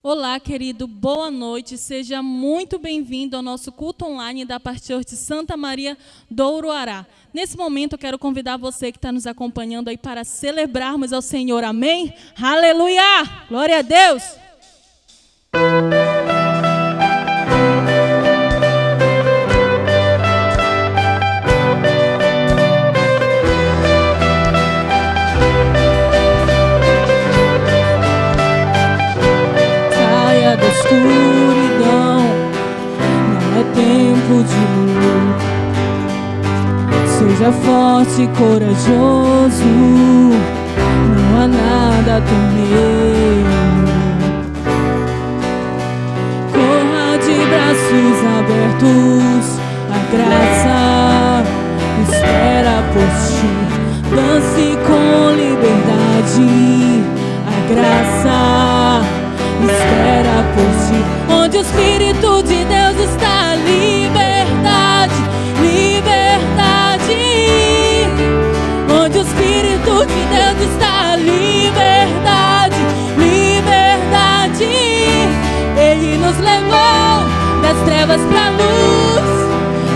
Olá, querido, boa noite, seja muito bem-vindo ao nosso culto online da Pastor de Santa Maria do Uruará. Nesse momento eu quero convidar você que está nos acompanhando aí para celebrarmos ao Senhor, amém? Aleluia! Glória a Deus! Da escuridão, não é tempo de luta. Seja forte e corajoso, não há nada a temer. Corra de braços abertos, a graça espera por ti. Dance com liberdade, a graça espera por ti. Onde o Espírito de Deus está, liberdade, liberdade. Onde o Espírito de Deus está, liberdade, liberdade. Ele nos levou das trevas para a luz,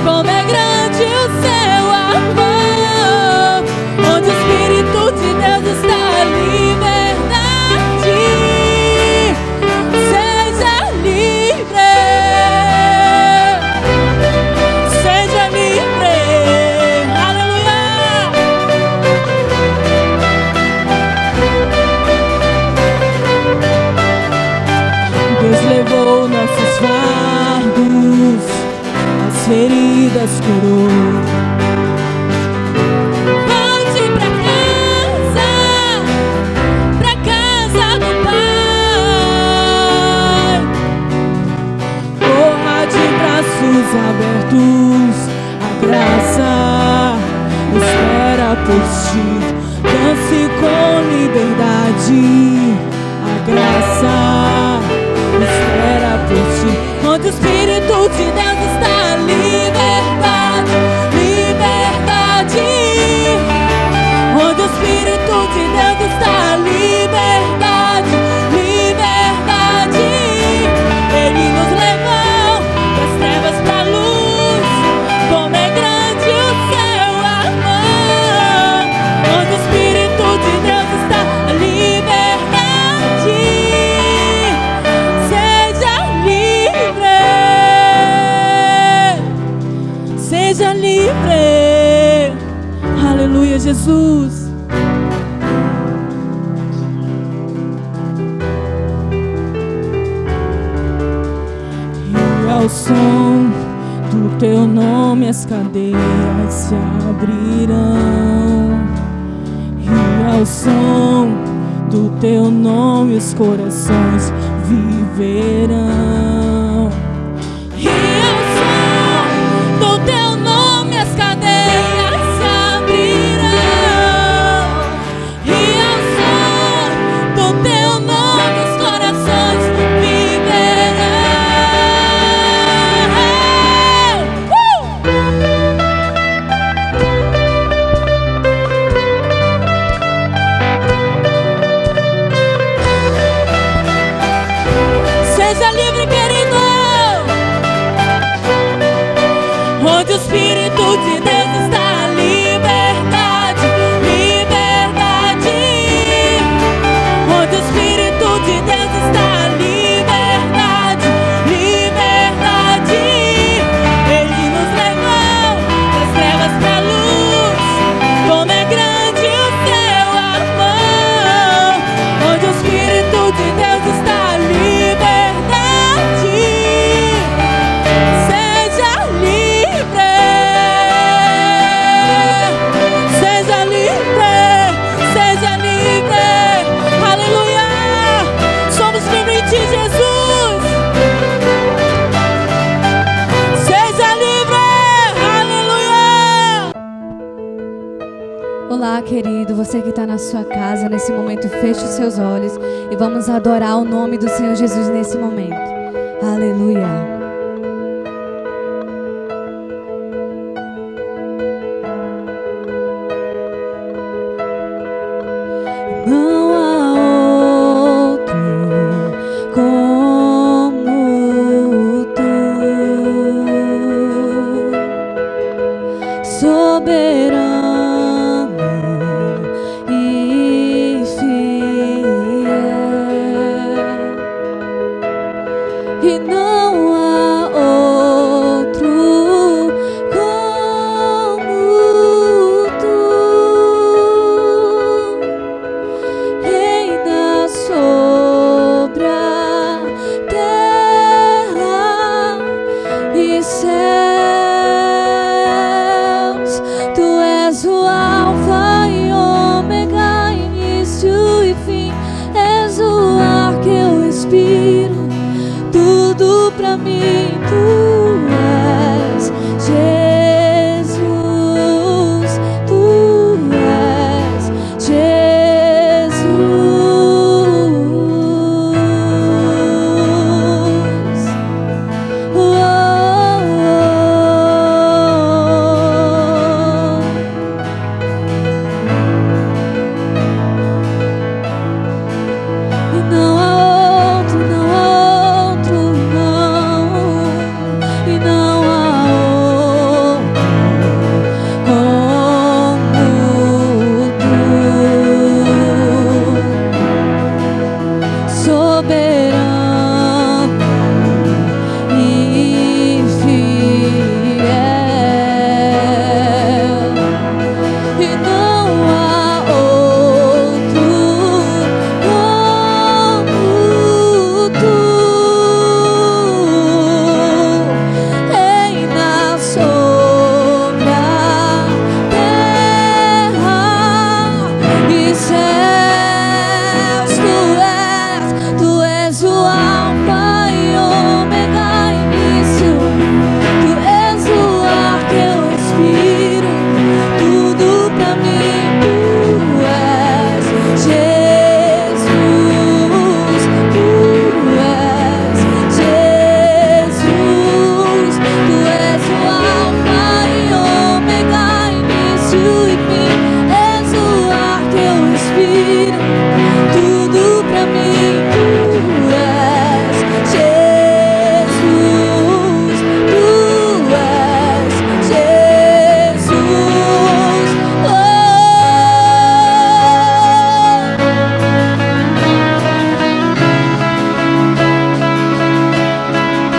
como é grande o seu amor. Onde o Espírito de Deus está, liberdade. Levou nossos fardos, as feridas curou. Volte pra casa do Pai. Corra de braços abertos, a graça espera por ti. Dance com liberdade, a graça espera por ti. Onde o Espírito de Deus está, liberdade, liberdade. Onde o Espírito de Deus está, liberdade, liberdade. Ele nos levou das trevas para a luz, como é grande o seu amor. Onde o Espírito de Deus está, liberdade. Seja livre, aleluia, Jesus. E ao som do teu nome as cadeias se abrirão. E ao som do teu nome os corações viverão. Onde o Espírito de Deus está, liberdade, liberdade. Onde o Espírito de Deus está, liberdade, liberdade. Ele nos levou das trevas para a luz, como é grande o seu amor. Onde o Espírito de Deus está, liberdade. Seja livre. Olá, querido, você que está na sua casa, nesse momento, feche os seus olhos e vamos adorar o nome do Senhor Jesus nesse momento. Aleluia. Não há outro como e não há outro como tu. Reina sobre a terra e céus. Tu és o Alfa e Ômega, início e fim. És o ar que eu respiro, tudo pra mim. Tu és Jesus, tu és Jesus. Oh, oh, oh. E não há outro, não há outro, não. E não há outro como tu. Soberano e fiel, e não há outro como tu. Reina sobre a terra e céus. Tu és o Alfa e Ômega, início. Tu és o ar que eu respiro, tudo pra mim. Tu és Jesus, tu és Jesus. Tu és o Alfa e Ômega, início e fim. És o ar que eu respiro, tudo pra mim. Tu és Jesus, tu és Jesus. Oh,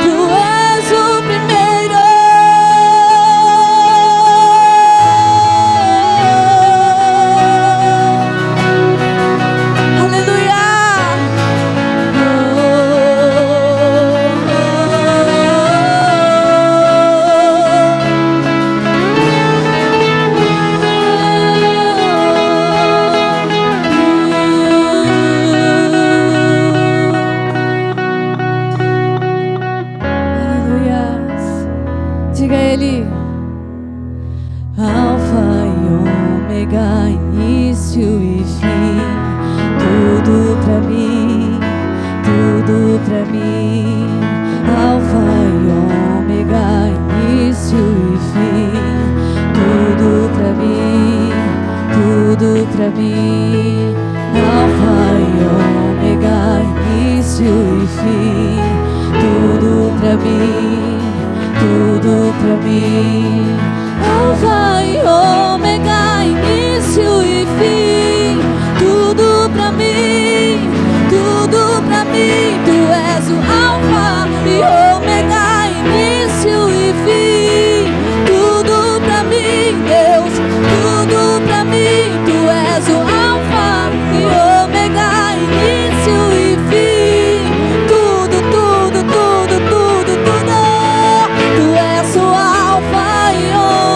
tu és o primeiro. Aleluias. Diga a Ele: Alfa e Ômega, início e fim. Tudo pra mim, tudo pra mim. Alfa e Ômega, início e fim. Tudo pra mim, tudo pra mim. Alfa e Ômega, início e fim. Tudo pra mim, tudo pra mim. Alfa e Ômega, início e fim. Tudo pra mim, tudo pra mim. Tu és o Alfa e Ômega, início e fim. Tudo pra mim, Deus, tudo pra mim. Tu és o Alfa e Ômega, início e fim. Tudo, tudo, tudo, tudo, tudo. Tu és o Alfa e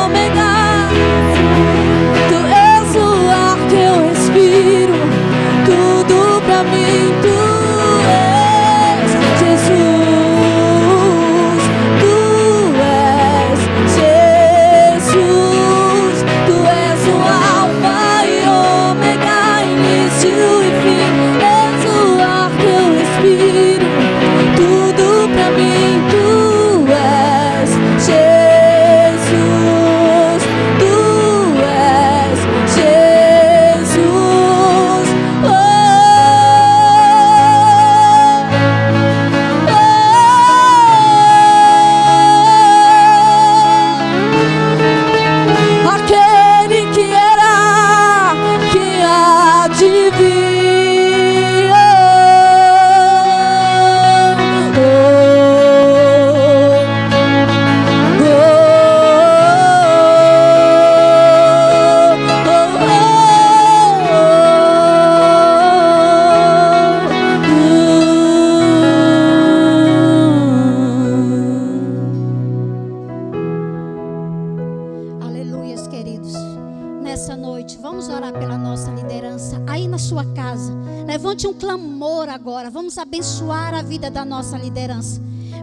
Ômega. Tu és o ar que eu agora. Vamos abençoar a vida da nossa liderança.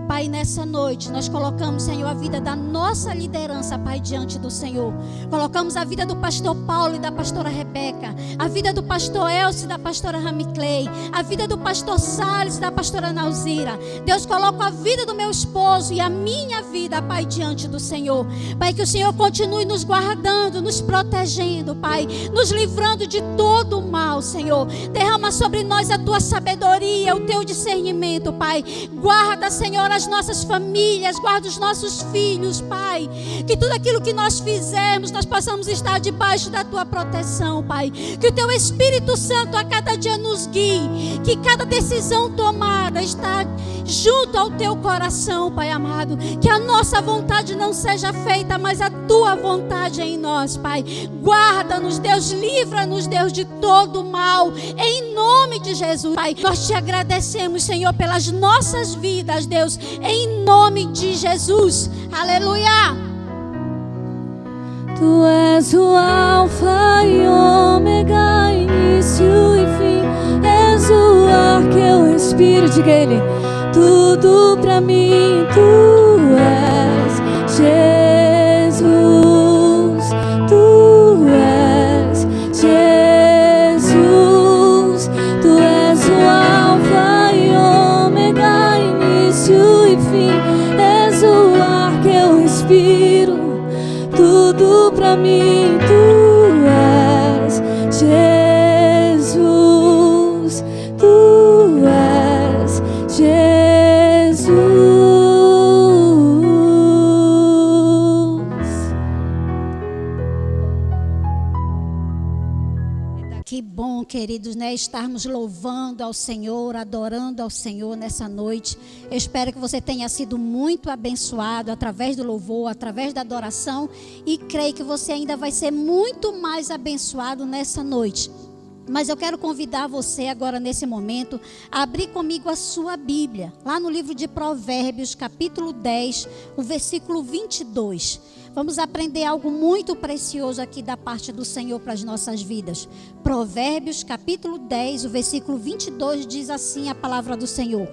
Pai, nessa noite nós colocamos, Senhor, a vida da nossa liderança, Pai, diante do Senhor. Colocamos a vida do pastor Paulo e da pastora Rebeca, a vida do pastor Elcio e da pastora Ramiclei, a vida do pastor Salles e da pastora Nauzira. Deus, coloca a vida do meu esposo e a minha vida, Pai, diante do Senhor. Pai, que o Senhor continue nos guardando, nos protegendo, Pai, nos livrando de todo o mal, Senhor. Derrama sobre nós a tua sabedoria, o teu discernimento, Pai. Guarda, Senhor, as nossas famílias, guarda os nossos filhos, Pai. Que tudo aquilo que nós fizermos, nós possamos estar debaixo da tua proteção, Pai. Que o teu Espírito Santo a cada dia nos guie. Que cada decisão tomada está junto ao teu coração, Pai amado. Que a nossa vontade não seja feita, mas a tua vontade em nós, Pai. Guarda-nos, Deus, livra-nos, Deus, de todo mal, em nome de Jesus, Pai. Nós te agradecemos, Senhor, pelas nossas vidas, Deus, em nome de Jesus. Aleluia. Tu és o Alfa e Ômega, início e fim. És o ar que eu respiro. Diga Ele: tudo pra mim. Tu és Jesus. Tu és Jesus. Tu és o Alfa e Ômega, início e fim. És o ar que eu respiro. Tudo pra mim, tu és Jesus, tu és Jesus. Que bom, queridos, né? Estarmos louvando ao Senhor, adorando ao Senhor nessa noite. Eu espero que você tenha sido muito abençoado através do louvor, através da adoração, e creio que você ainda vai ser muito mais abençoado nessa noite. Mas eu quero convidar você agora, nesse momento, a abrir comigo a sua Bíblia, lá no livro de Provérbios, capítulo 10, o versículo 22. Vamos aprender algo muito precioso aqui da parte do Senhor para as nossas vidas. Provérbios, capítulo 10, o versículo 22, diz assim a palavra do Senhor: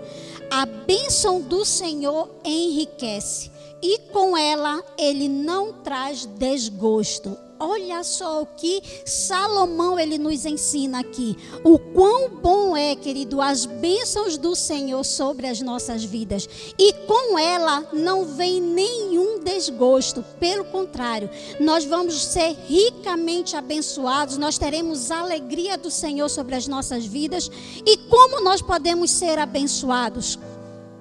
a bênção do Senhor enriquece, e com ela ele não traz desgosto. Olha só o que Salomão ele nos ensina aqui. O quão bom é, querido, as bênçãos do Senhor sobre as nossas vidas. E com ela não vem nenhum desgosto. Pelo contrário, nós vamos ser ricamente abençoados. Nós teremos a alegria do Senhor sobre as nossas vidas. E como nós podemos ser abençoados?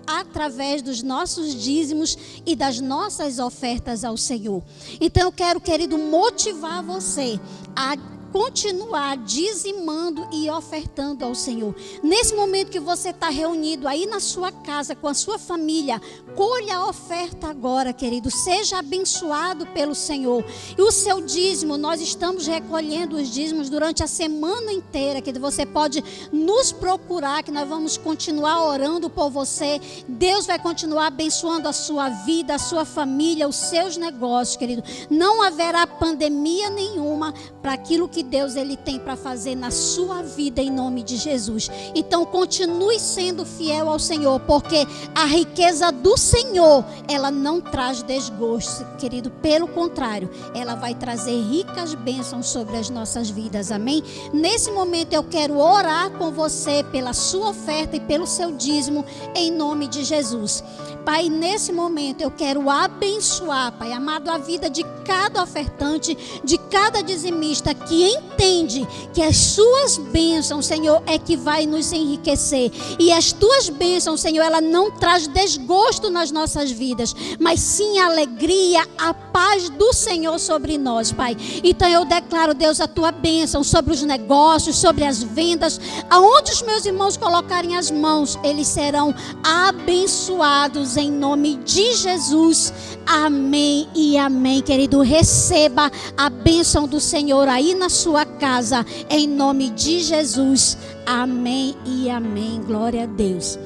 Através dos nossos dízimos e das nossas ofertas ao Senhor. Então eu quero, querido, motivar você a continuar dizimando e ofertando ao Senhor. Nesse momento que você está reunido aí na sua casa, com a sua família, colha a oferta agora, querido. Seja abençoado pelo Senhor. E o seu dízimo, nós estamos recolhendo os dízimos durante a semana inteira, querido. Você pode nos procurar, que nós vamos continuar orando por você. Deus vai continuar abençoando a sua vida, a sua família, os seus negócios, querido. Não haverá pandemia nenhuma para aquilo que Deus ele tem para fazer na sua vida, em nome de Jesus. Então continue sendo fiel ao Senhor, porque a riqueza do Senhor, ela não traz desgosto, querido. Pelo contrário, ela vai trazer ricas bênçãos sobre as nossas vidas, amém? Nesse momento eu quero orar com você pela sua oferta e pelo seu dízimo, em nome de Jesus. Pai, nesse momento eu quero abençoar, Pai amado, a vida de cada ofertante, de cada dizimista que entende que as suas bênçãos, Senhor, é que vai nos enriquecer. E as tuas bênçãos, Senhor, ela não traz desgosto nas nossas vidas, mas sim a alegria, a paz do Senhor sobre nós, Pai. Então eu declaro, Deus, a tua bênção sobre os negócios, sobre as vendas, aonde os meus irmãos colocarem as mãos, eles serão abençoados em nome de Jesus. Amém e amém, querido. Receba a bênção do Senhor aí na sua casa, em nome de Jesus. Amém e amém. Glória a Deus.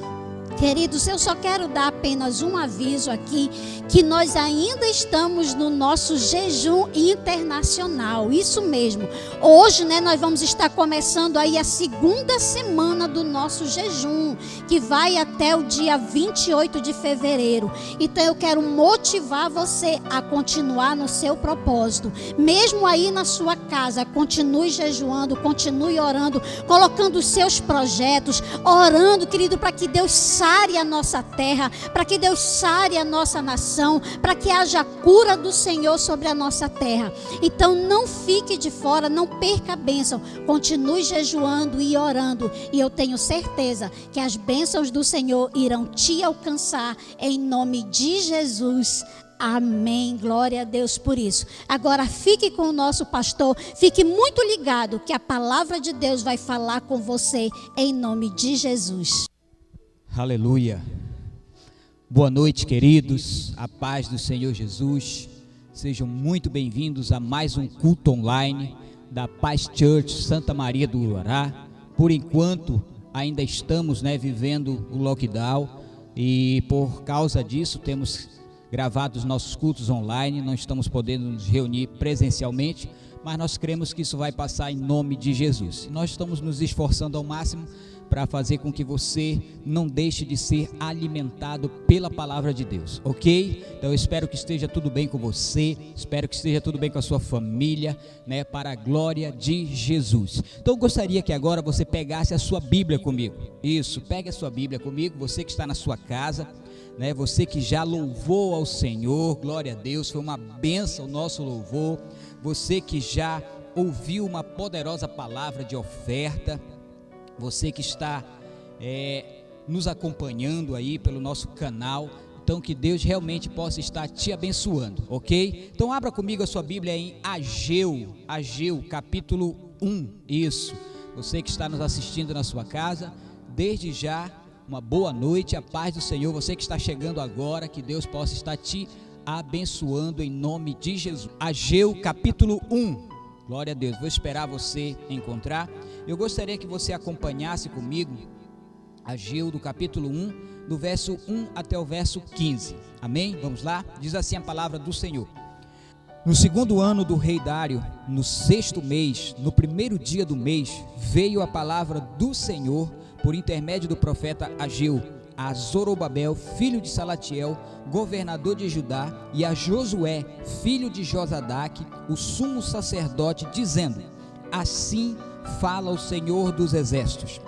Queridos, eu só quero dar apenas um aviso aqui, que nós ainda estamos no nosso jejum internacional, isso mesmo. Hoje, nós vamos estar começando aí a segunda semana do nosso jejum, que vai até o dia 28 de fevereiro. Então eu quero motivar você a continuar no seu propósito, mesmo aí na sua casa. Continue jejuando, continue orando, colocando os seus projetos, orando, querido, para que Deus sare a nossa terra, para que Deus sare a nossa nação, para que haja cura do Senhor sobre a nossa terra. Então não fique de fora, não perca a bênção, continue jejuando e orando, e eu tenho certeza que as bênçãos do Senhor irão te alcançar em nome de Jesus. Amém, glória a Deus por isso. Agora fique com o nosso pastor, fique muito ligado que a palavra de Deus vai falar com você em nome de Jesus. Aleluia. Boa noite, queridos, a paz do Senhor Jesus. Sejam muito bem-vindos a mais um culto online da Paz Church Santa Maria do Uruará. Por enquanto ainda estamos vivendo o lockdown, e por causa disso temos gravado os nossos cultos online, não estamos podendo nos reunir presencialmente, mas nós cremos que isso vai passar em nome de Jesus. Nós estamos nos esforçando ao máximo para fazer com que você não deixe de ser alimentado pela palavra de Deus, ok? Então eu espero que esteja tudo bem com você, espero que esteja tudo bem com a sua família, para a glória de Jesus. Então eu gostaria que agora você pegasse a sua Bíblia comigo. Isso, pegue a sua Bíblia comigo, você que está na sua casa, você que já louvou ao Senhor, glória a Deus, foi uma bênção o nosso louvor. Você que já ouviu uma poderosa palavra de oferta, você que está nos acompanhando aí pelo nosso canal, então que Deus realmente possa estar te abençoando, ok? Então abra comigo a sua Bíblia em Ageu capítulo 1, isso, você que está nos assistindo na sua casa, desde já, uma boa noite, a paz do Senhor. Você que está chegando agora, que Deus possa estar te abençoando em nome de Jesus. Ageu capítulo 1, glória a Deus. Vou esperar você encontrar. Eu gostaria que você acompanhasse comigo Ageu do capítulo 1, do verso 1 até o verso 15. Amém? Vamos lá? Diz assim a palavra do Senhor. No segundo ano do rei Dário, no sexto mês, no primeiro dia do mês, veio a palavra do Senhor por intermédio do profeta Ageu, a Zorobabel, filho de Salatiel, governador de Judá, e a Josué, filho de Josadaque, o sumo sacerdote, dizendo: assim fala o Senhor dos exércitos.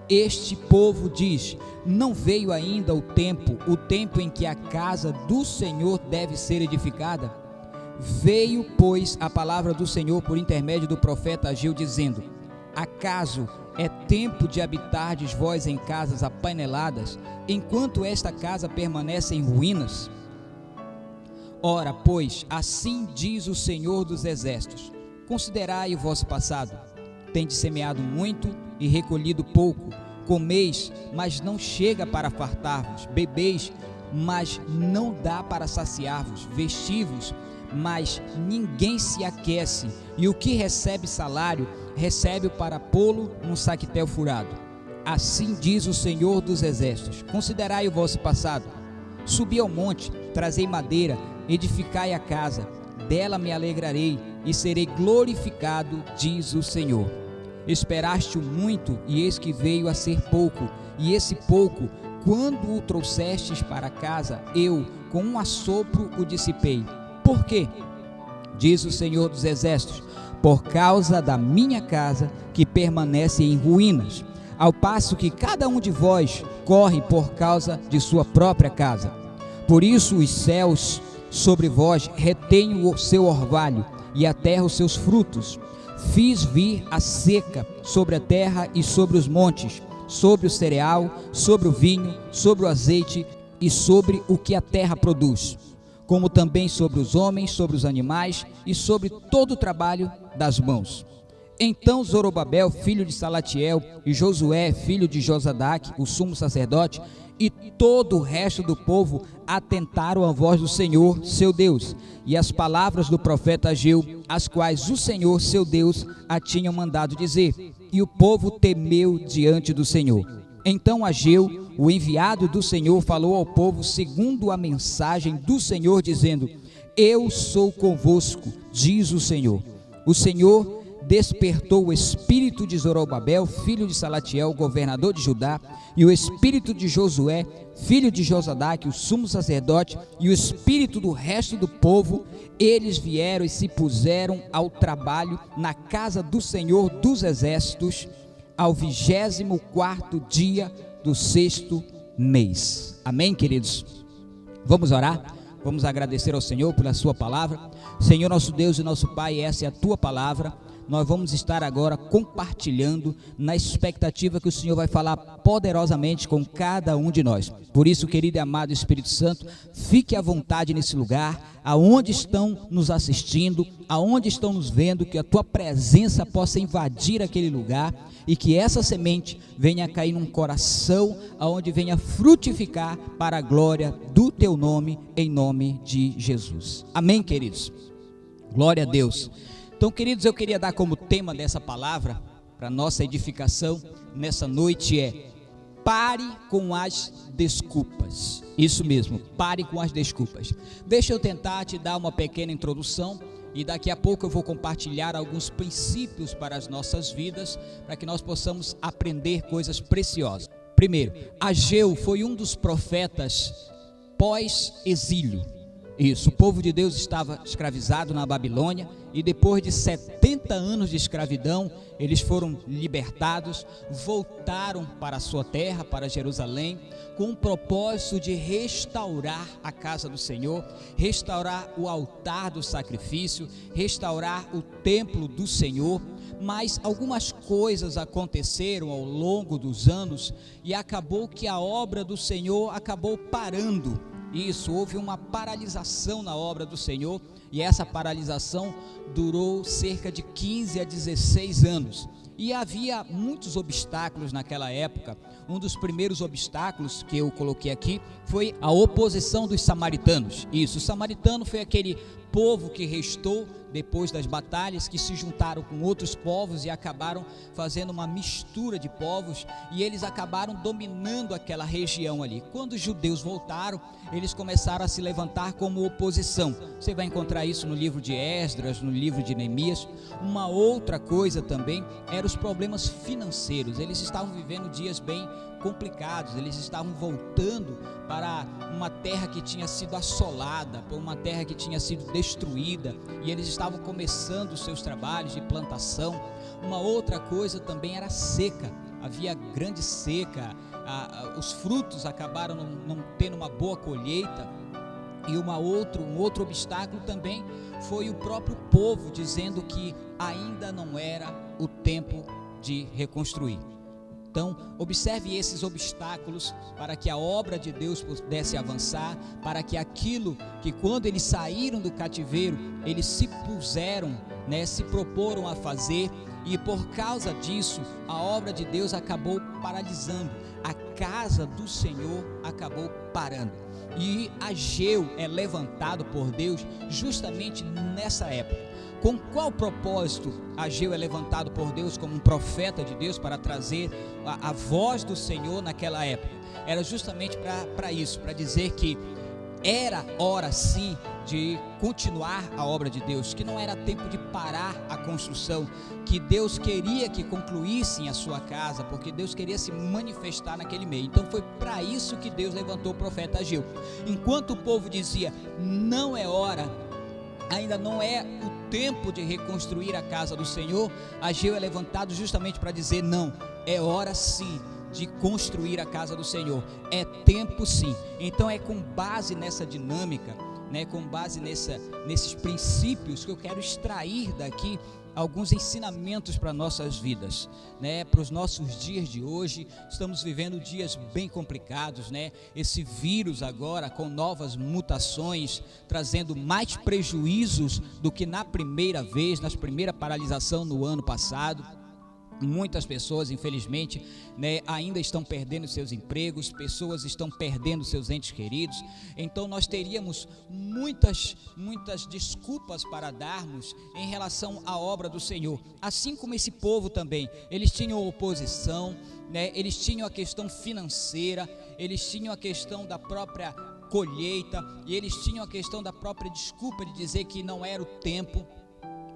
Este povo diz: não veio ainda o tempo em que a casa do Senhor deve ser edificada? Veio, pois, a palavra do Senhor por intermédio do profeta Ageu, dizendo: acaso é tempo de habitardes vós em casas apaineladas, enquanto esta casa permanece em ruínas? Ora, pois, assim diz o Senhor dos exércitos: considerai o vosso passado. Tendes semeado muito e recolhido pouco, comeis, mas não chega para fartar-vos, bebeis, mas não dá para saciar-vos, vestivos, mas ninguém se aquece, e o que recebe salário, recebe-o para pô-lo num saquetel furado. Assim diz o Senhor dos exércitos: considerai o vosso passado. Subi ao monte, trazei madeira, edificai a casa, dela me alegrarei e serei glorificado, diz o Senhor. Esperaste-o muito, e eis que veio a ser pouco, e esse pouco, quando o trouxestes para casa, eu, com um assopro, o dissipei. Por quê? Diz o Senhor dos exércitos: por causa da minha casa, que permanece em ruínas, ao passo que cada um de vós corre por causa de sua própria casa. Por isso os céus sobre vós retêm o seu orvalho, e a terra os seus frutos. Fiz vir a seca sobre a terra e sobre os montes, sobre o cereal, sobre o vinho, sobre o azeite e sobre o que a terra produz, como também sobre os homens, sobre os animais e sobre todo o trabalho das mãos. Então Zorobabel, filho de Salatiel, e Josué, filho de Josadaque, o sumo sacerdote, e todo o resto do povo atentaram à voz do Senhor, seu Deus, e as palavras do profeta Ageu, as quais o Senhor, seu Deus, a tinham mandado dizer. E o povo temeu diante do Senhor. Então Ageu, o enviado do Senhor, falou ao povo segundo a mensagem do Senhor, dizendo: eu sou convosco, diz o Senhor. O Senhor despertou o espírito de Zorobabel, filho de Salatiel, governador de Judá, e o espírito de Josué, filho de Josadaque, o sumo sacerdote, e o espírito do resto do povo. Eles vieram e se puseram ao trabalho na casa do Senhor dos exércitos, ao 24º dia do 6º mês. Amém, queridos? Vamos orar? Vamos agradecer ao Senhor pela sua palavra. Senhor, nosso Deus e nosso Pai, essa é a tua palavra. Nós vamos estar agora compartilhando na expectativa que o Senhor vai falar poderosamente com cada um de nós. Por isso, querido e amado Espírito Santo, fique à vontade nesse lugar, aonde estão nos assistindo, aonde estão nos vendo, que a tua presença possa invadir aquele lugar e que essa semente venha cair num coração aonde venha frutificar para a glória do teu nome, em nome de Jesus. Amém, queridos? Glória a Deus. Então, queridos, eu queria dar como tema dessa palavra, para nossa edificação nessa noite, pare com as desculpas. Isso mesmo, pare com as desculpas. Deixa eu tentar te dar uma pequena introdução e daqui a pouco eu vou compartilhar alguns princípios para as nossas vidas, para que nós possamos aprender coisas preciosas. Primeiro, Ageu foi um dos profetas pós-exílio. Isso, o povo de Deus estava escravizado na Babilônia e depois de 70 anos de escravidão, eles foram libertados, voltaram para a sua terra, para Jerusalém, com o propósito de restaurar a casa do Senhor, restaurar o altar do sacrifício, restaurar o templo do Senhor. Mas algumas coisas aconteceram ao longo dos anos e acabou que a obra do Senhor acabou parando. Isso, houve uma paralisação na obra do Senhor e essa paralisação durou cerca de 15 a 16 anos. E havia muitos obstáculos naquela época. Um dos primeiros obstáculos que eu coloquei aqui foi a oposição dos samaritanos. Isso, o samaritano foi aquele povo que restou depois das batalhas, que se juntaram com outros povos e acabaram fazendo uma mistura de povos, e eles acabaram dominando aquela região ali. Quando os judeus voltaram, eles começaram a se levantar como oposição. Você vai encontrar isso no livro de Esdras, no livro de Neemias. Uma outra coisa também eram os problemas financeiros. Eles estavam vivendo dias bem complicados, eles estavam voltando para uma terra que tinha sido assolada, para uma terra que tinha sido destruída, e eles estavam começando os seus trabalhos de plantação. Uma outra coisa também era a seca, havia grande seca, os frutos acabaram não tendo uma boa colheita. E um outro obstáculo também foi o próprio povo dizendo que ainda não era o tempo de reconstruir. Então, observe esses obstáculos para que a obra de Deus pudesse avançar, para que aquilo que quando eles saíram do cativeiro, eles se puseram, se proporam a fazer, e por causa disso, a obra de Deus acabou paralisando, a casa do Senhor acabou parando. E Ageu é levantado por Deus justamente nessa época. Com qual propósito Ageu é levantado por Deus como um profeta de Deus para trazer a voz do Senhor naquela época? Era justamente para isso, para dizer que era hora sim de continuar a obra de Deus, que não era tempo de parar a construção, que Deus queria que concluíssem a sua casa, porque Deus queria se manifestar naquele meio. Então foi para isso que Deus levantou o profeta Ageu. Enquanto o povo dizia, não é hora, ainda não é o tempo de reconstruir a casa do Senhor, Ageu é levantado justamente para dizer, não, é hora sim de construir a casa do Senhor, é tempo sim. Então é com base nessa dinâmica, com base nesses princípios que eu quero extrair daqui alguns ensinamentos para nossas vidas, para os nossos dias de hoje. Estamos vivendo dias bem complicados, esse vírus agora com novas mutações, trazendo mais prejuízos do que na primeira vez, na primeira paralisação no ano passado. Muitas pessoas, infelizmente, né, ainda estão perdendo seus empregos, pessoas estão perdendo seus entes queridos. Então nós teríamos muitas desculpas para darmos em relação à obra do Senhor. Assim como esse povo também, eles tinham oposição, né, eles tinham a questão financeira, eles tinham a questão da própria colheita, e eles tinham a questão da própria desculpa de dizer que não era o tempo.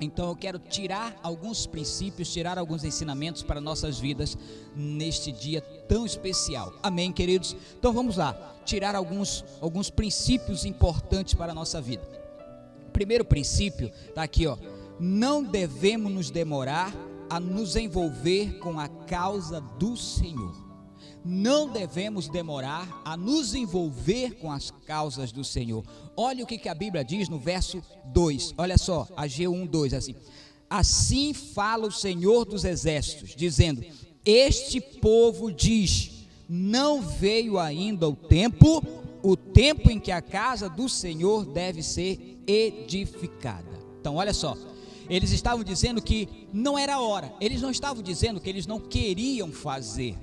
Então eu quero tirar alguns princípios, tirar alguns ensinamentos para nossas vidas neste dia tão especial. Amém, queridos? Então vamos lá, tirar alguns princípios importantes para a nossa vida. Primeiro princípio está aqui, ó. Não devemos nos demorar a nos envolver com a causa do Senhor. Não devemos demorar a nos envolver com as causas do Senhor. Olha o que a Bíblia diz no verso 2, olha só, Ageu 1:2, assim: assim fala o Senhor dos Exércitos, dizendo, este povo diz, não veio ainda o tempo em que a casa do Senhor deve ser edificada. Então olha só, eles estavam dizendo que não era hora, eles não estavam dizendo que eles não queriam fazer.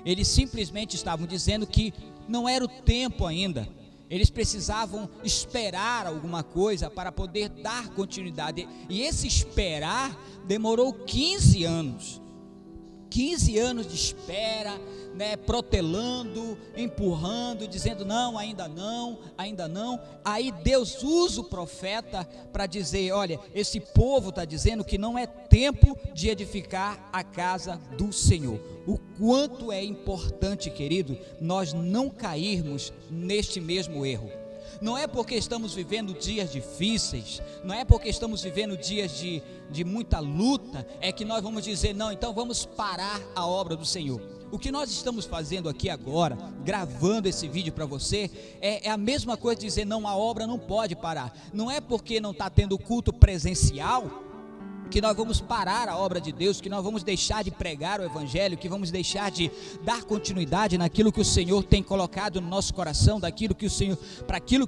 Eles simplesmente estavam dizendo que não era o tempo ainda. Eles precisavam esperar alguma coisa para poder dar continuidade. E esse esperar demorou 15 anos. 15 anos de espera, né, protelando, empurrando, dizendo não, ainda não, ainda não. Aí Deus usa o profeta para dizer, olha, esse povo está dizendo que não é tempo de edificar a casa do Senhor. O quanto é importante, querido, nós não cairmos neste mesmo erro. Não é porque estamos vivendo dias difíceis, não é porque estamos vivendo dias de muita luta, é que nós vamos dizer, não, então vamos parar a obra do Senhor. O que nós estamos fazendo aqui agora, gravando esse vídeo para você, é a mesma coisa de dizer, não, a obra não pode parar. Não é porque não está tendo culto presencial que nós vamos parar a obra de Deus, que nós vamos deixar de pregar o Evangelho, que vamos deixar de dar continuidade naquilo que o Senhor tem colocado no nosso coração, para aquilo que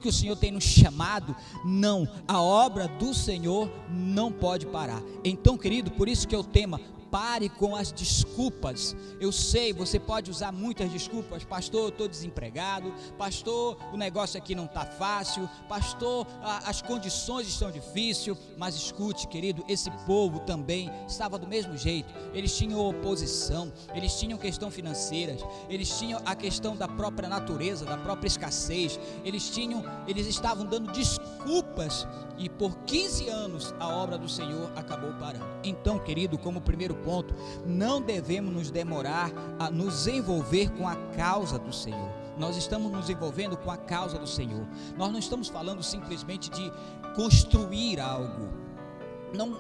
o Senhor tem nos chamado. Não, a obra do Senhor não pode parar. Então, querido, por isso que é o tema, pare com as desculpas. Eu sei, você pode usar muitas desculpas. Pastor, eu estou desempregado. Pastor, o negócio aqui não está fácil. Pastor, as condições estão difíceis. Mas escute, querido, esse povo também estava do mesmo jeito. Eles tinham oposição, eles tinham questão financeira, eles tinham a questão da própria natureza, da própria escassez. Eles estavam dando desculpas, e por 15 anos a obra do Senhor acabou parando. Então, querido, como primeiro ponto, não devemos nos demorar a nos envolver com a causa do Senhor. Nós estamos nos envolvendo com a causa do Senhor. Nós não estamos falando simplesmente de construir algo.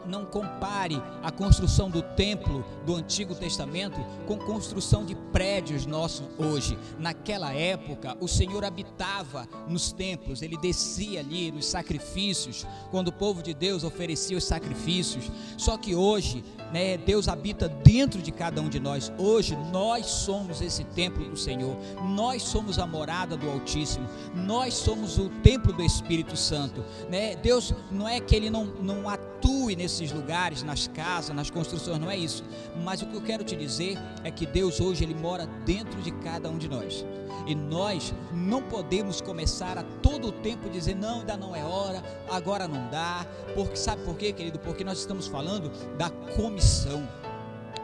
Não compare a construção do templo do Antigo Testamento com construção de prédios nossos hoje. Naquela época, o Senhor habitava nos templos, Ele descia ali nos sacrifícios, quando o povo de Deus oferecia os sacrifícios. Só que hoje, né, Deus habita dentro de cada um de nós. Hoje nós somos esse templo do Senhor, nós somos a morada do Altíssimo, nós somos o templo do Espírito Santo, né? Deus não é que Ele não atue nesses lugares, nas casas, nas construções, não é isso. Mas o que eu quero te dizer é que Deus hoje, Ele mora dentro de cada um de nós. E nós não podemos começar a todo o tempo dizer, não, ainda não é hora, agora não dá. Porque sabe por quê, querido? Porque nós estamos falando da comissão.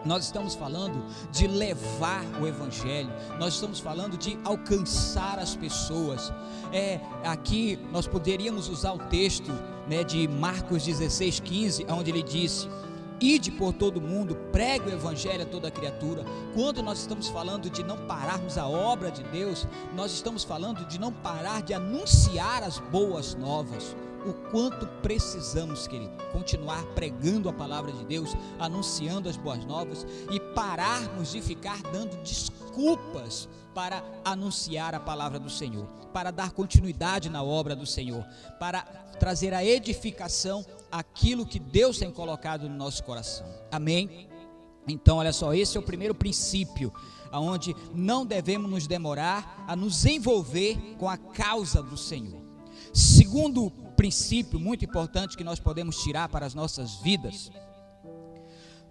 Nós estamos falando de levar o Evangelho, nós estamos falando de alcançar as pessoas. Aqui nós poderíamos usar o texto, né, de Marcos 16:15, onde ele disse, ide por todo mundo, pregue o Evangelho a toda criatura. Quando nós estamos falando de não pararmos a obra de Deus, nós estamos falando de não parar de anunciar as boas novas. O quanto precisamos, querido, continuar pregando a palavra de Deus, anunciando as boas novas e pararmos de ficar dando desculpas para anunciar a palavra do Senhor, para dar continuidade na obra do Senhor, para trazer a edificação àquilo que Deus tem colocado no nosso coração. Amém? Então, olha só, esse é o primeiro princípio, onde não devemos nos demorar a nos envolver com a causa do Senhor. Segundo princípio muito importante que nós podemos tirar para as nossas vidas,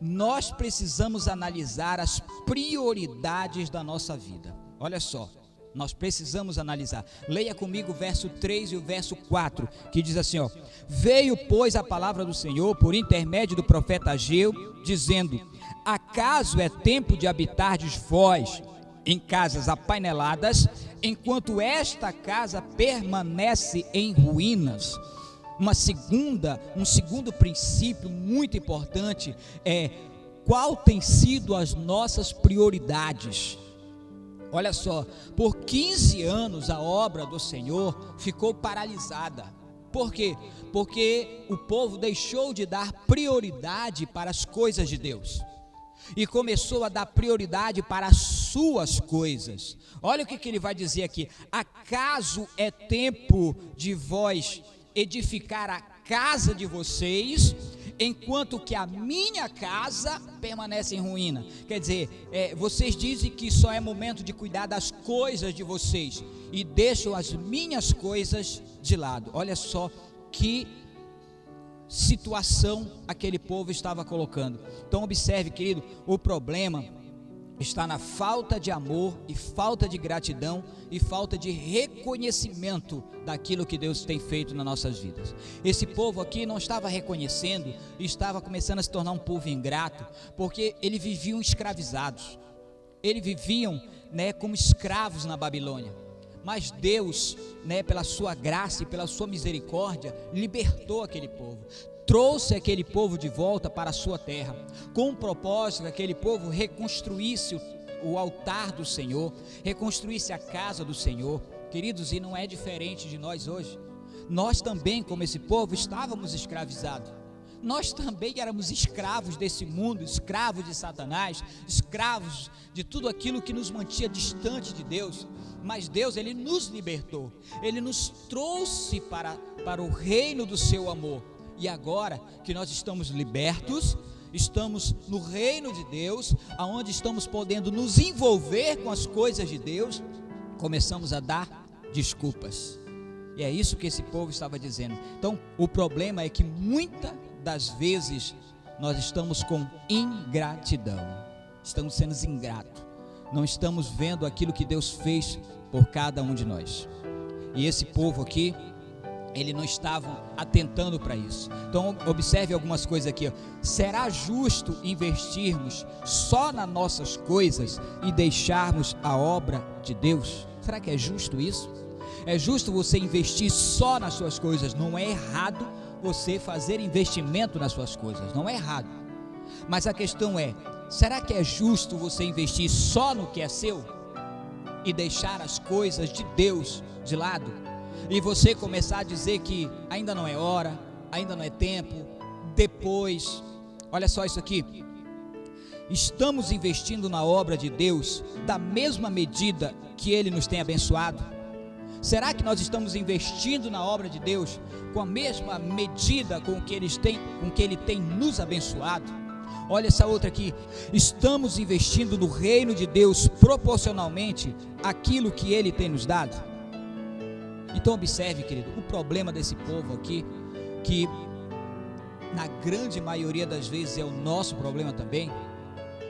nós precisamos analisar as prioridades da nossa vida. Olha só, nós precisamos analisar. Leia comigo o verso 3 e o verso 4, que diz assim, ó: veio, pois, a palavra do Senhor por intermédio do profeta Ageu, dizendo: acaso é tempo de habitardes vós em casas apaineladas, enquanto esta casa permanece em ruínas? Um segundo princípio muito importante é qual tem sido as nossas prioridades. Olha só, por 15 anos a obra do Senhor ficou paralisada. Por quê? Porque o povo deixou de dar prioridade para as coisas de Deus e começou a dar prioridade para as suas coisas. Olha o que ele vai dizer aqui: acaso é tempo de vós edificar a casa de vocês, enquanto que a minha casa permanece em ruína? Quer dizer, vocês dizem que só é momento de cuidar das coisas de vocês e deixam as minhas coisas de lado. Olha só que situação aquele povo estava colocando. Então observe, querido, o problema está na falta de amor e falta de gratidão e falta de reconhecimento daquilo que Deus tem feito nas nossas vidas. Esse povo aqui não estava reconhecendo, estava começando a se tornar um povo ingrato, porque eles viviam escravizados, eles viviam, como escravos na Babilônia. Mas Deus, pela sua graça e pela sua misericórdia, libertou aquele povo, trouxe aquele povo de volta para a sua terra, com o propósito que aquele povo reconstruísse o altar do Senhor, reconstruísse a casa do Senhor. Queridos, e não é diferente de nós hoje. Nós também, como esse povo, estávamos escravizados. Nós também éramos escravos desse mundo, escravos de Satanás, escravos de tudo aquilo que nos mantinha distante de Deus. Mas Deus, Ele nos libertou, Ele nos trouxe para o reino do seu amor. E agora que nós estamos libertos, estamos no reino de Deus, aonde estamos podendo nos envolver com as coisas de Deus, começamos a dar desculpas. E é isso que esse povo estava dizendo. Então, o problema é que muitas das vezes nós estamos com ingratidão, estamos sendo ingratos, não estamos vendo aquilo que Deus fez por cada um de nós. E esse povo aqui, ele não estava atentando para isso. Então observe algumas coisas aqui, ó. Será justo investirmos só nas nossas coisas e deixarmos a obra de Deus? Será que é justo isso? É justo você investir só nas suas coisas? Não é errado você fazer investimento nas suas coisas, não é errado. Mas a questão é, será que é justo você investir só no que é seu e deixar as coisas de Deus de lado? E você começar a dizer que ainda não é hora, ainda não é tempo, depois. Olha só isso aqui: estamos investindo na obra de Deus da mesma medida que Ele nos tem abençoado? Será que nós estamos investindo na obra de Deus com a mesma medida com que Ele tem nos abençoado? Olha essa outra aqui: estamos investindo no reino de Deus proporcionalmente àquilo que Ele tem nos dado? Então observe, querido, o problema desse povo aqui, que na grande maioria das vezes é o nosso problema também,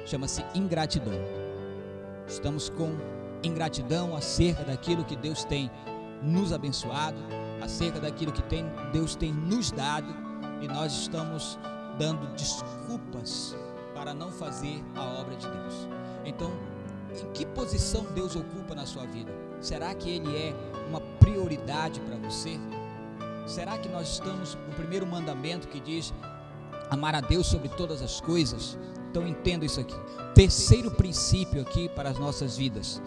chama-se ingratidão. Estamos com ingratidão acerca daquilo que Deus tem nos abençoado, acerca daquilo que Deus tem nos dado, e nós estamos dando desculpas para não fazer a obra de Deus. Então, em que posição Deus ocupa na sua vida? Será que Ele é uma prioridade para você? Será que nós estamos no primeiro mandamento que diz amar a Deus sobre todas as coisas? Então entenda isso aqui. Terceiro princípio aqui para as nossas vidas,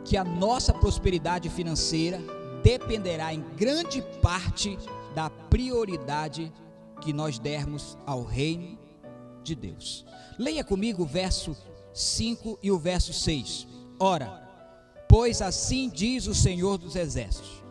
que a nossa prosperidade financeira dependerá em grande parte da prioridade que nós dermos ao reino de Deus. Leia comigo o verso 5 e o verso 6. Ora, pois assim diz o Senhor dos Exércitos: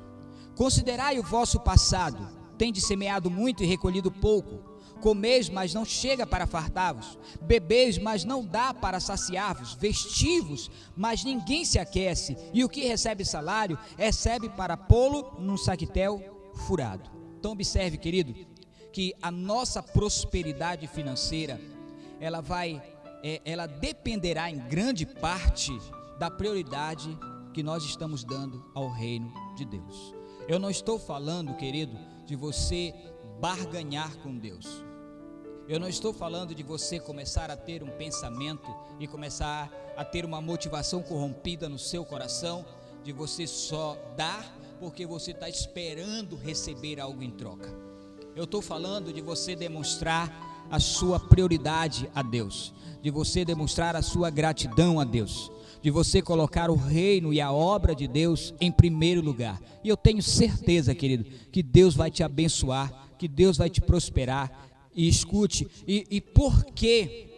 considerai o vosso passado, tendes semeado muito e recolhido pouco, comeis, mas não chega para fartar-vos, bebeis, mas não dá para saciar-vos, vestivos, mas ninguém se aquece, e o que recebe salário, recebe para pô-lo num saquetel furado. Então observe, querido, que a nossa prosperidade financeira, ela dependerá em grande parte da prioridade que nós estamos dando ao reino de Deus. Eu não estou falando, querido, de você barganhar com Deus. Eu não estou falando de você começar a ter um pensamento e começar a ter uma motivação corrompida no seu coração, de você só dar porque você está esperando receber algo em troca. Eu estou falando de você demonstrar a sua prioridade a Deus, de você demonstrar a sua gratidão a Deus, de você colocar o reino e a obra de Deus em primeiro lugar. E eu tenho certeza, querido, que Deus vai te abençoar, que Deus vai te prosperar. E escute, e por que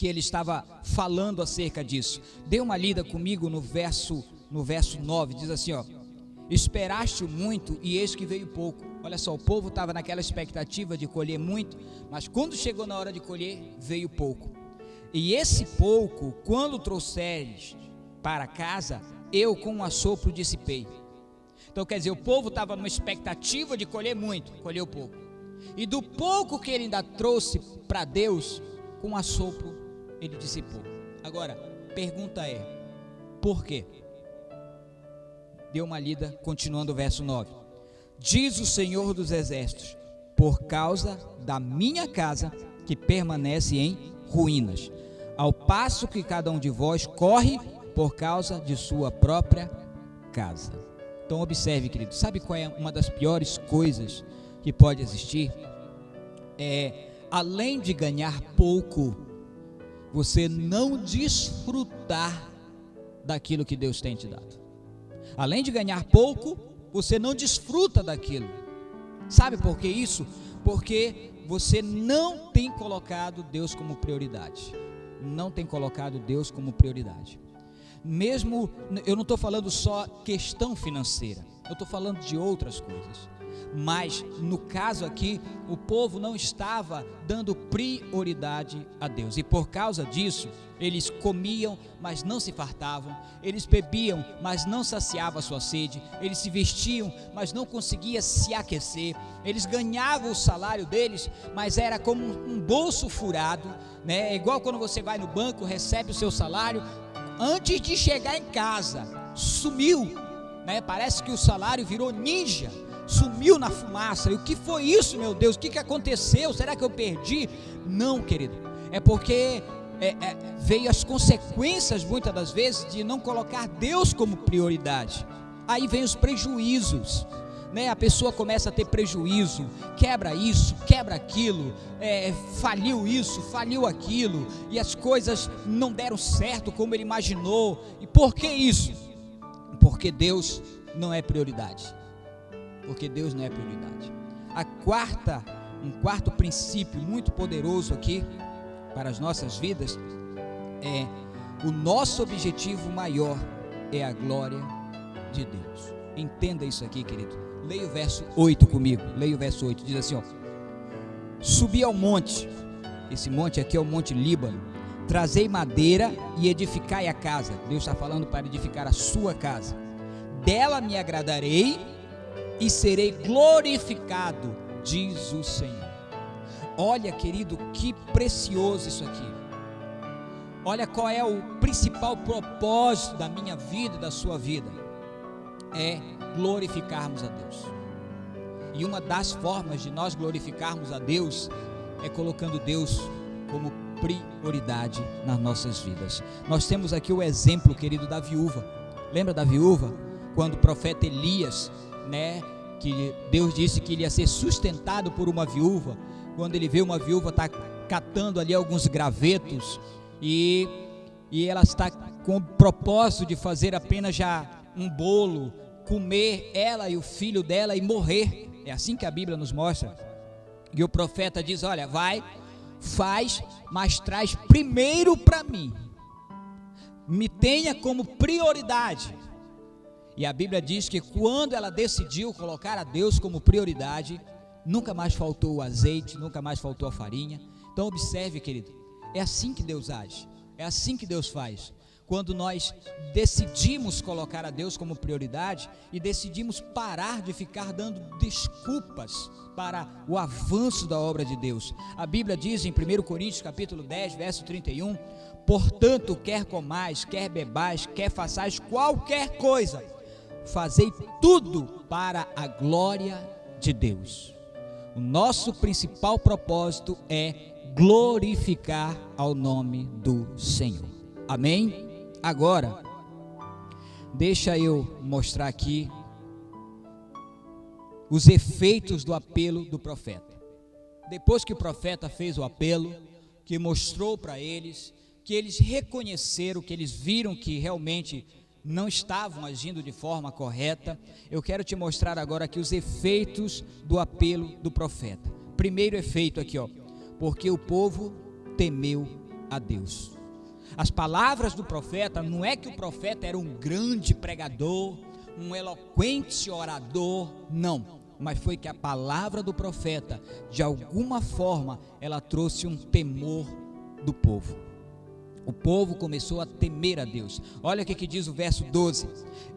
ele estava falando acerca disso? Dê uma lida comigo no verso 9, diz assim, ó: esperaste muito e eis que veio pouco. Olha só, o povo estava naquela expectativa de colher muito, mas quando chegou na hora de colher, veio pouco. E esse pouco, quando trouxeres para casa, eu com um assopro dissipei. Então quer dizer, o povo estava numa expectativa de colher muito, colheu pouco. E do pouco que ele ainda trouxe para Deus, com um assopro ele dissipou. Agora, pergunta é, por quê? Dê uma lida, continuando o verso 9. Diz o Senhor dos Exércitos: por causa da minha casa que permanece em ruínas, ao passo que cada um de vós corre por causa de sua própria casa. Então observe, querido, sabe qual é uma das piores coisas que pode existir? Além de ganhar pouco, você não desfrutar daquilo que Deus tem te dado. Além de ganhar pouco, você não desfruta daquilo. Sabe por que isso? Porque você não tem colocado Deus como prioridade. Não tem colocado Deus como prioridade. Mesmo, eu não estou falando só questão financeira, eu estou falando de outras coisas. Mas no caso aqui, o povo não estava dando prioridade a Deus, e por causa disso, eles comiam, mas não se fartavam, eles bebiam, mas não saciavam a sua sede, eles se vestiam, mas não conseguiam se aquecer, eles ganhavam o salário deles, mas era como um bolso furado, né? É igual quando você vai no banco, recebe o seu salário, antes de chegar em casa, sumiu, né? Parece que o salário virou ninja, sumiu na fumaça. E o que foi isso, meu Deus? O que aconteceu? Será que eu perdi? Não, querido, é porque veio as consequências muitas das vezes de não colocar Deus como prioridade. Aí vem os prejuízos, né? A pessoa começa a ter prejuízo, quebra isso, quebra aquilo, faliu isso, faliu aquilo, e as coisas não deram certo como ele imaginou. E por que isso? Porque Deus não é prioridade. Porque Deus não é prioridade. Um quarto princípio muito poderoso aqui para as nossas vidas é: o nosso objetivo maior é a glória de Deus. Entenda isso aqui, querido. Leia o verso 8 comigo. Leia o verso 8, diz assim, ó: subi ao monte, esse monte aqui é o Monte Líbano, trazei madeira e edificai a casa. Deus está falando para edificar a sua casa. Dela me agradarei e serei glorificado, diz o Senhor. Olha, querido, que precioso isso aqui. Olha qual é o principal propósito da minha vida e da sua vida: é glorificarmos a Deus. E uma das formas de nós glorificarmos a Deus é colocando Deus como prioridade nas nossas vidas. Nós temos aqui o exemplo, querido, da viúva. Lembra da viúva? Quando o profeta Elias, né, que Deus disse que ele ia ser sustentado por uma viúva. Quando ele vê uma viúva tá catando ali alguns gravetos e ela está com o propósito de fazer apenas já um bolo, comer ela e o filho dela e morrer. É assim que a Bíblia nos mostra. E o profeta diz: olha, vai, faz, mas traz primeiro para mim, me tenha como prioridade. E a Bíblia diz que quando ela decidiu colocar a Deus como prioridade, nunca mais faltou o azeite, nunca mais faltou a farinha. Então observe, querido, é assim que Deus age, é assim que Deus faz. quando nós decidimos colocar a Deus como prioridade e decidimos parar de ficar dando desculpas para o avanço da obra de Deus. A Bíblia diz em 1 Coríntios capítulo 10, verso 31, portanto, quer comais, quer bebais, quer façais qualquer coisa, fazei tudo para a glória de Deus. O nosso principal propósito é glorificar ao nome do Senhor. Amém? Agora, deixa eu mostrar aqui os efeitos do apelo do profeta. Depois que o profeta fez o apelo, que mostrou para eles, que eles reconheceram, que eles viram que realmente não estavam agindo de forma correta, eu quero te mostrar agora aqui os efeitos do apelo do profeta. Primeiro efeito aqui, porque o povo temeu a Deus. As palavras do profeta, não é que o profeta era um grande pregador, um eloquente orador, não, mas foi que a palavra do profeta, de alguma forma, ela trouxe um temor do povo. O povo começou a temer a Deus. Olha o que diz o verso 12.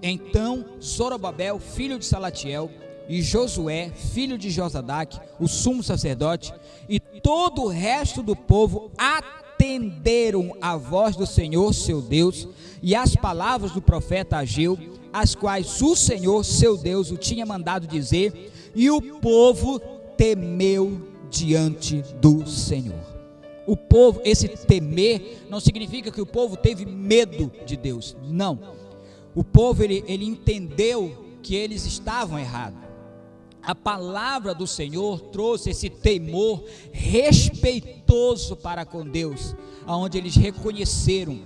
Então Zorobabel, filho de Salatiel, e Josué, filho de Josadaque, o sumo sacerdote, e todo o resto do povo atenderam a voz do Senhor seu Deus e as palavras do profeta Ageu, as quais o Senhor seu Deus o tinha mandado dizer, e o povo temeu diante do Senhor. O povo, esse temer não significa que o povo teve medo de Deus, não. O povo ele entendeu que eles estavam errados. A palavra do Senhor trouxe esse temor respeitoso para com Deus, aonde eles reconheceram,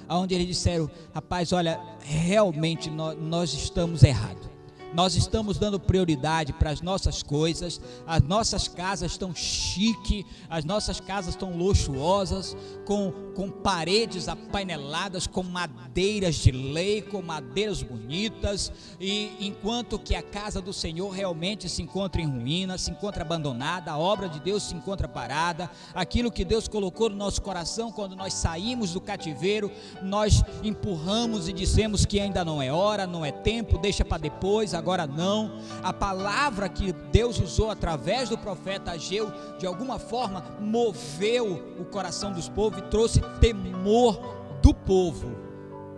aonde eles disseram, rapaz, olha, realmente nós estamos errados. Nós estamos dando prioridade para as nossas coisas, as nossas casas estão chique, as nossas casas estão luxuosas, com paredes apaineladas, com madeiras de lei, com madeiras bonitas, e enquanto que a casa do Senhor realmente se encontra em ruína, se encontra abandonada, a obra de Deus se encontra parada, aquilo que Deus colocou no nosso coração quando nós saímos do cativeiro, nós empurramos e dissemos que ainda não é hora, não é tempo, deixa para depois, agora não. A palavra que Deus usou através do profeta Ageu, de alguma forma moveu o coração dos povos e trouxe temor do povo,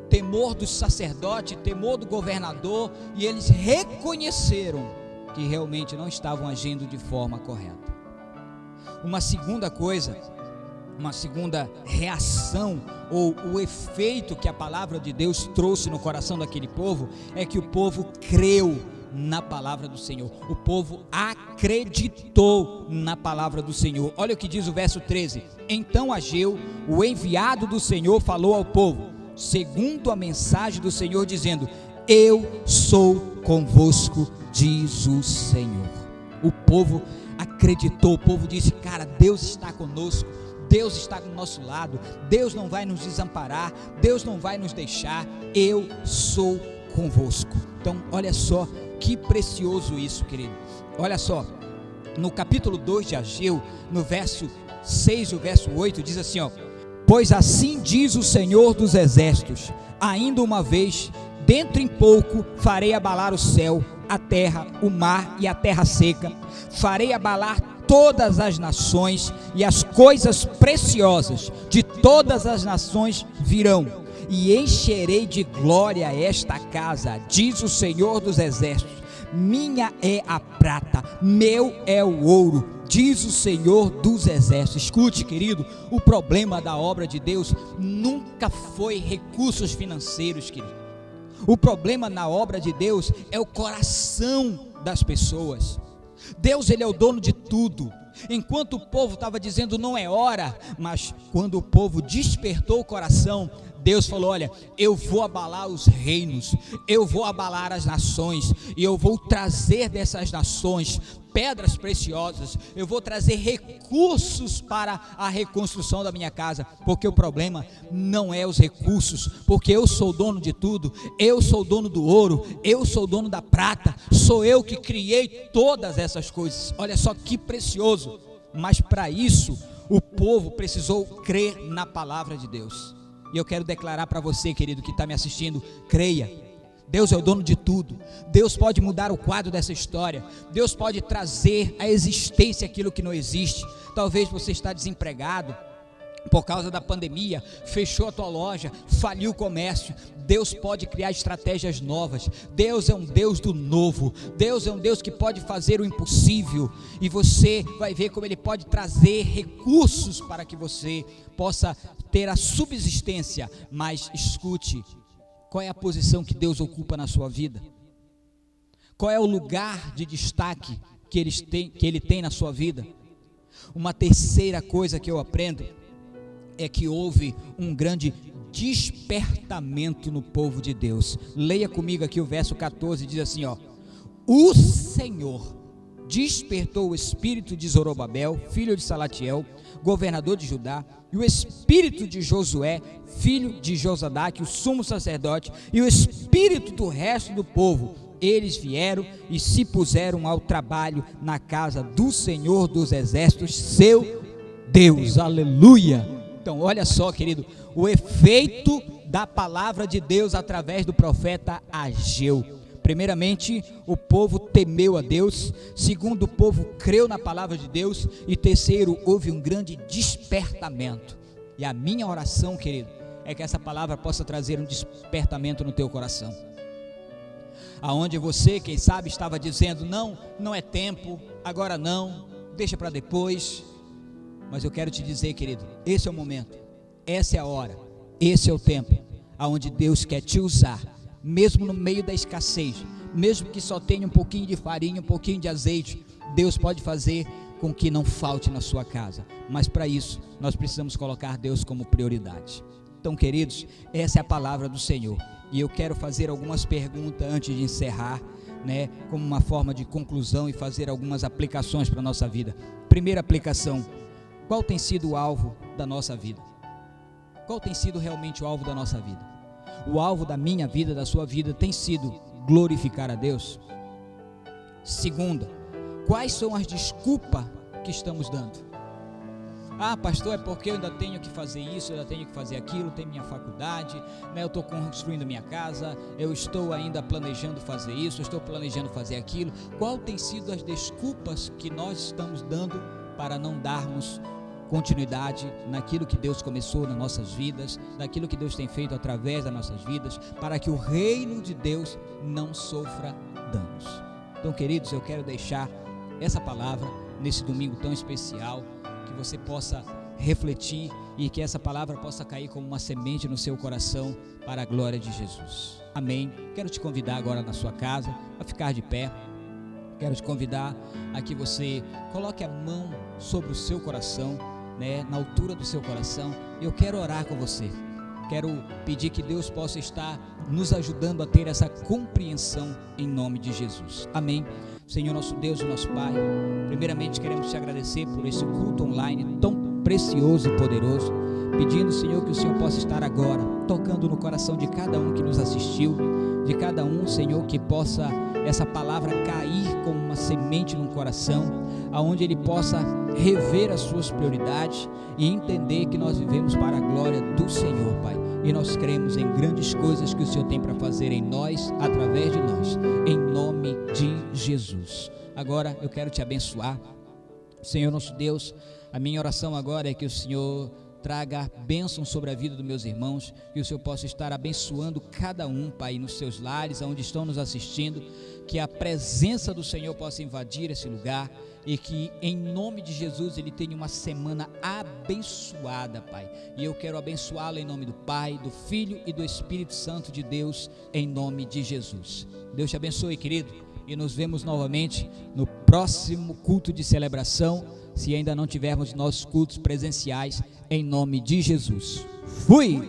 temor do sacerdote, temor do governador, e eles reconheceram que realmente não estavam agindo de forma correta. Uma segunda coisa, uma segunda reação, ou o efeito que a palavra de Deus trouxe no coração daquele povo, é que o povo creu na palavra do Senhor, o povo acreditou na palavra do Senhor. Olha o que diz o verso 13: então Ageu, o enviado do Senhor, falou ao povo, segundo a mensagem do Senhor, dizendo, eu sou convosco, diz o Senhor. O povo acreditou, o povo disse, cara, Deus está conosco, Deus está do nosso lado, Deus não vai nos desamparar, Deus não vai nos deixar, eu sou convosco. Então olha só que precioso isso, querido. Olha só, no capítulo 2 de Ageu, no verso 6 e o verso 8, diz assim, pois assim diz o Senhor dos exércitos, ainda uma vez, dentro em pouco, farei abalar o céu, a terra, o mar e a terra seca, farei abalar todas as nações, e as coisas preciosas de todas as nações virão, e encherei de glória esta casa, diz o Senhor dos exércitos, minha é a prata, meu é o ouro, diz o Senhor dos exércitos. Escute, querido, o problema da obra de Deus nunca foi recursos financeiros, querido. O problema na obra de Deus é o coração das pessoas. Deus, ele é o dono de tudo. Enquanto o povo estava dizendo não é hora, mas quando o povo despertou o coração, Deus falou, olha, eu vou abalar os reinos, eu vou abalar as nações, e eu vou trazer dessas nações pedras preciosas, eu vou trazer recursos para a reconstrução da minha casa, porque o problema não é os recursos, porque eu sou dono de tudo, eu sou dono do ouro, eu sou dono da prata, sou eu que criei todas essas coisas. Olha só que precioso, mas para isso o povo precisou crer na palavra de Deus. E eu quero declarar para você, querido, que está me assistindo, creia. Deus é o dono de tudo. Deus pode mudar o quadro dessa história. Deus pode trazer à existência aquilo que não existe. Talvez você está desempregado por causa da pandemia, fechou a tua loja, faliu o comércio. Deus pode criar estratégias novas. Deus é um Deus do novo. Deus é um Deus que pode fazer o impossível, e você vai ver como Ele pode trazer recursos para que você possa ter a subsistência. Mas escute, qual é a posição que Deus ocupa na sua vida? Qual é o lugar de destaque que Ele tem na sua vida? Uma terceira coisa que eu aprendo é que houve um grande despertamento no povo de Deus. Leia comigo aqui o verso 14, diz assim, ó: o Senhor despertou o espírito de Zorobabel, filho de Salatiel, governador de Judá, e o espírito de Josué, filho de Josadaque, o sumo sacerdote, e o espírito do resto do povo. Eles vieram e se puseram ao trabalho na casa do Senhor dos exércitos, seu Deus. Aleluia! Então, olha só, querido, o efeito da palavra de Deus através do profeta Ageu. Primeiramente, o povo temeu a Deus. Segundo, o povo creu na palavra de Deus. E terceiro, houve um grande despertamento. E a minha oração, querido, é que essa palavra possa trazer um despertamento no teu coração. Aonde você, quem sabe, estava dizendo, não é tempo, agora não, deixa para depois. Mas eu quero te dizer, querido, esse é o momento, essa é a hora, esse é o tempo, aonde Deus quer te usar, mesmo no meio da escassez, mesmo que só tenha um pouquinho de farinha, um pouquinho de azeite. Deus pode fazer com que não falte na sua casa, mas para isso, nós precisamos colocar Deus como prioridade. Então, queridos, essa é a palavra do Senhor, e eu quero fazer algumas perguntas antes de encerrar, como uma forma de conclusão, e fazer algumas aplicações para a nossa vida. Primeira aplicação: qual tem sido o alvo da nossa vida? Qual tem sido realmente o alvo da nossa vida? O alvo da minha vida, da sua vida, tem sido glorificar a Deus? Segunda, quais são as desculpas que estamos dando? Ah, pastor, é porque eu ainda tenho que fazer isso, eu ainda tenho que fazer aquilo, tem minha faculdade, eu estou construindo minha casa, eu estou ainda planejando fazer isso, eu estou planejando fazer aquilo. Qual tem sido as desculpas que nós estamos dando para não darmos continuidade naquilo que Deus começou nas nossas vidas, naquilo que Deus tem feito através das nossas vidas, para que o reino de Deus não sofra danos? Então, queridos, eu quero deixar essa palavra nesse domingo tão especial, que você possa refletir e que essa palavra possa cair como uma semente no seu coração para a glória de Jesus. Amém. Quero te convidar agora na sua casa a ficar de pé. Quero te convidar a que você coloque a mão sobre o seu coração, na altura do seu coração. Eu quero orar com você. Quero pedir que Deus possa estar nos ajudando a ter essa compreensão em nome de Jesus. Amém. Senhor, nosso Deus e nosso Pai, primeiramente queremos te agradecer por esse culto online tão precioso e poderoso, pedindo, Senhor, que o Senhor possa estar agora tocando no coração de cada um que nos assistiu, de cada um, Senhor, que possa essa palavra cair como uma semente no coração, aonde ele possa rever as suas prioridades e entender que nós vivemos para a glória do Senhor, Pai. E nós cremos em grandes coisas que o Senhor tem para fazer em nós, através de nós, em nome de Jesus. Agora eu quero te abençoar, Senhor nosso Deus. A minha oração agora é que o Senhor traga bênção sobre a vida dos meus irmãos, que o Senhor possa estar abençoando cada um, Pai, nos seus lares, onde estão nos assistindo, que a presença do Senhor possa invadir esse lugar, e que em nome de Jesus ele tenha uma semana abençoada, Pai. E eu quero abençoá-lo em nome do Pai, do Filho e do Espírito Santo de Deus, em nome de Jesus. Deus te abençoe, querido, e nos vemos novamente no próximo culto de celebração, se ainda não tivermos nossos cultos presenciais, em nome de Jesus. Fui!